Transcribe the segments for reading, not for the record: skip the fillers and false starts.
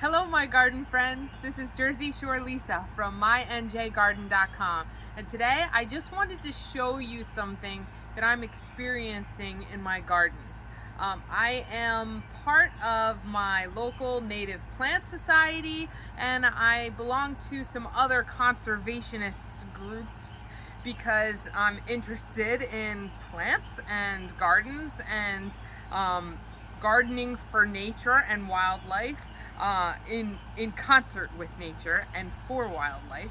Hello, my garden friends. This is Jersey Shore Lisa from MyNJGarden.com. And today I just wanted to show you something that I'm experiencing in my gardens. I am part of my local native plant society, and I belong to some other conservationists groups because I'm interested in plants and gardens and gardening for nature and wildlife. In concert with nature and for wildlife.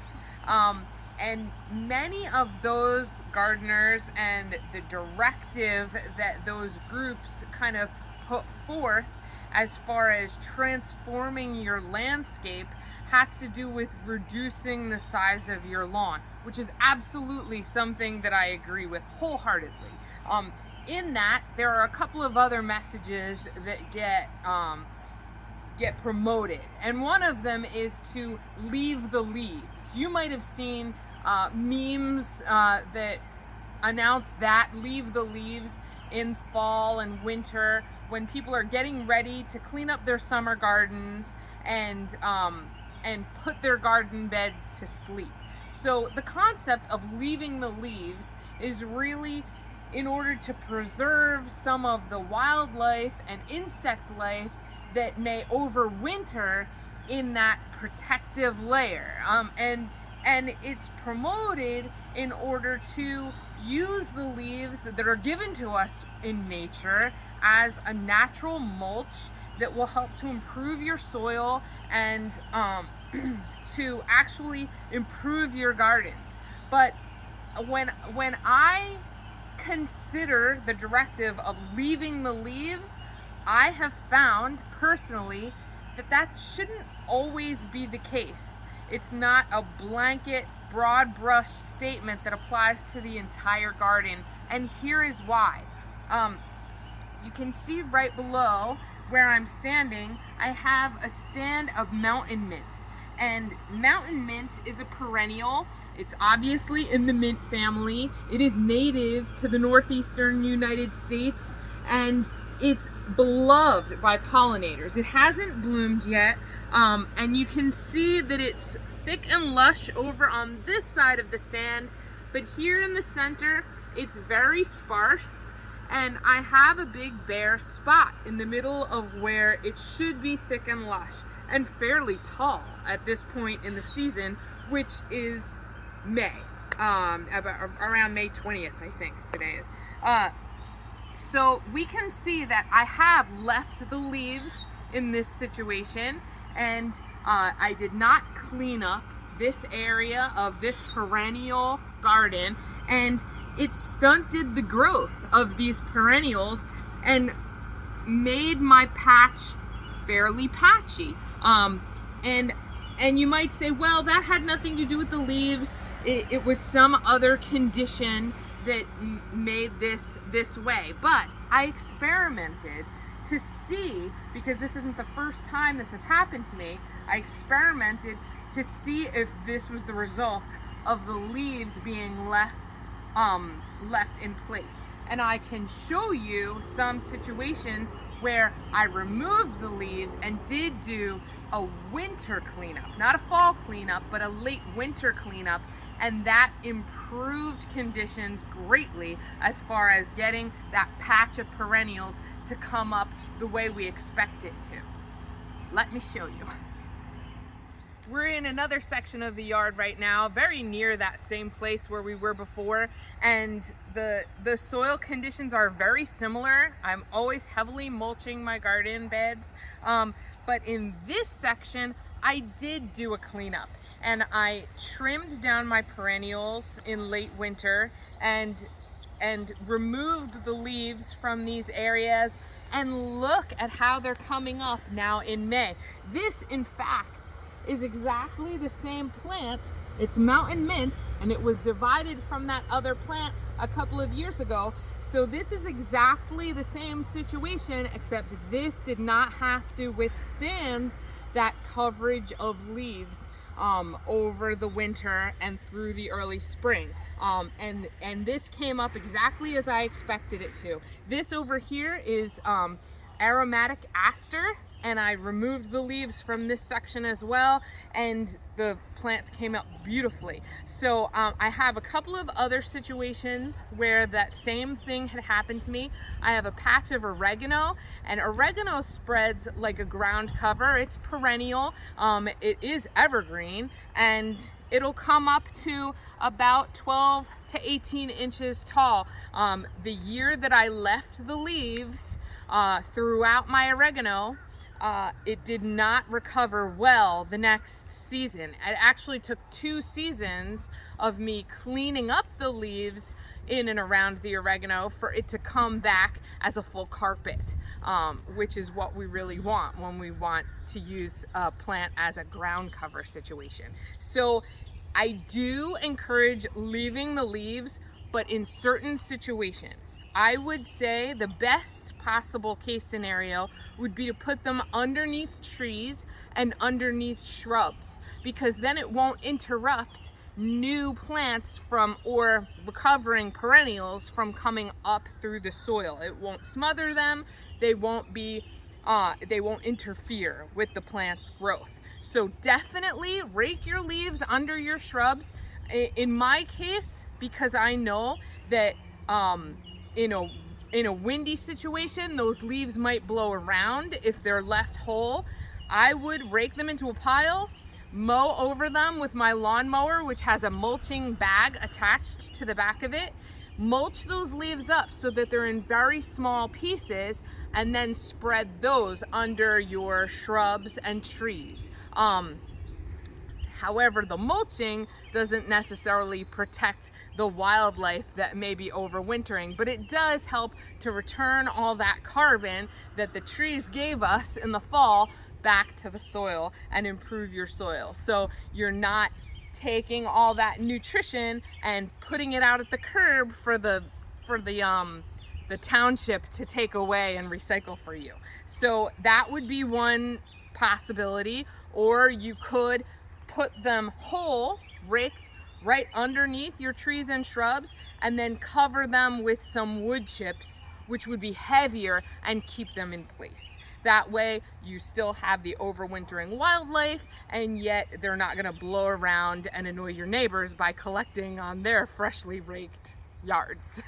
And many of those gardeners and the directive that those groups kind of put forth as far as transforming your landscape has to do with reducing the size of your lawn, which is absolutely something that I agree with wholeheartedly. In that, there are a couple of other messages that get promoted, and one of them is to leave the leaves. You might have seen memes that announce that leave the leaves in fall and winter when people are getting ready to clean up their summer gardens and put their garden beds to sleep. So the concept of leaving the leaves is really in order to preserve some of the wildlife and insect life that may overwinter in that protective layer. And it's promoted in order to use the leaves that are given to us in nature as a natural mulch that will help to improve your soil and to actually improve your gardens. But when I consider the directive of leaving the leaves, I have found personally that shouldn't always be the case. It's not a blanket, broad brush statement that applies to the entire garden, and here is why. You can see right below where I'm standing, I have a stand of mountain mint. And mountain mint is a perennial. It's obviously in the mint family. It is native to the northeastern United States, and it's beloved by pollinators. It hasn't bloomed yet, and you can see that it's thick and lush over on this side of the stand, but here in the center, it's very sparse, and I have a big bare spot in the middle of where it should be thick and lush, and fairly tall at this point in the season, which is May, about around May 20th, I think today is. So we can see that I have left the leaves in this situation, and I did not clean up this area of this perennial garden, and it stunted the growth of these perennials and made my patch fairly patchy. And you might say, well, that had nothing to do with the leaves. It was some other condition that made this way. But I experimented to see, because this isn't the first time this has happened to me, I experimented to see if this was the result of the leaves being left in place. And I can show you some situations where I removed the leaves and did do a winter cleanup, not a fall cleanup, but a late winter cleanup, and that improved conditions greatly as far as getting that patch of perennials to come up the way we expect it to. Let me show you. We're in another section of the yard right now, very near that same place where we were before, and the soil conditions are very similar. I'm always heavily mulching my garden beds, but in this section, I did do a cleanup, and I trimmed down my perennials in late winter and removed the leaves from these areas, and look at how they're coming up now in May. This, in fact, is exactly the same plant. It's mountain mint, and it was divided from that other plant a couple of years ago. So this is exactly the same situation, except this did not have to withstand that coverage of leaves over the winter and through the early spring. And this came up exactly as I expected it to. This over here is aromatic aster, and I removed the leaves from this section as well, and the plants came up beautifully. So I have a couple of other situations where that same thing had happened to me. I have a patch of oregano, and oregano spreads like a ground cover. It's perennial, it is evergreen, and it'll come up to about 12 to 18 inches tall. The year that I left the leaves throughout my oregano, it did not recover well the next season. It actually took 2 seasons of me cleaning up the leaves in and around the oregano for it to come back as a full carpet, which is what we really want when we want to use a plant as a ground cover situation. So I do encourage leaving the leaves, but in certain situations. I would say the best possible case scenario would be to put them underneath trees and underneath shrubs, because then it won't interrupt new plants from, or recovering perennials from, coming up through the soil. It won't smother them. They won't interfere with the plant's growth. So definitely rake your leaves under your shrubs. In my case, because I know that in a windy situation, those leaves might blow around if they're left whole, I would rake them into a pile, mow over them with my lawnmower, which has a mulching bag attached to the back of it. Mulch those leaves up so that they're in very small pieces, and then spread those under your shrubs and trees. However, the mulching doesn't necessarily protect the wildlife that may be overwintering, but it does help to return all that carbon that the trees gave us in the fall back to the soil and improve your soil. So you're not taking all that nutrition and putting it out at the curb for the township to take away and recycle for you. So that would be one possibility. Or you could put them whole, raked, right underneath your trees and shrubs, and then cover them with some wood chips, which would be heavier, and keep them in place. That way you still have the overwintering wildlife, and yet they're not going to blow around and annoy your neighbors by collecting on their freshly raked yards.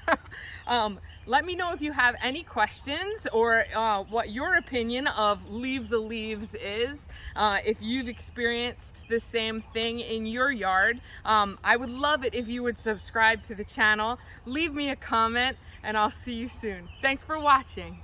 Let me know if you have any questions, or what your opinion of leave the leaves is. If you've experienced the same thing in your yard, I would love it if you would subscribe to the channel, leave me a comment, and I'll see you soon. Thanks for watching.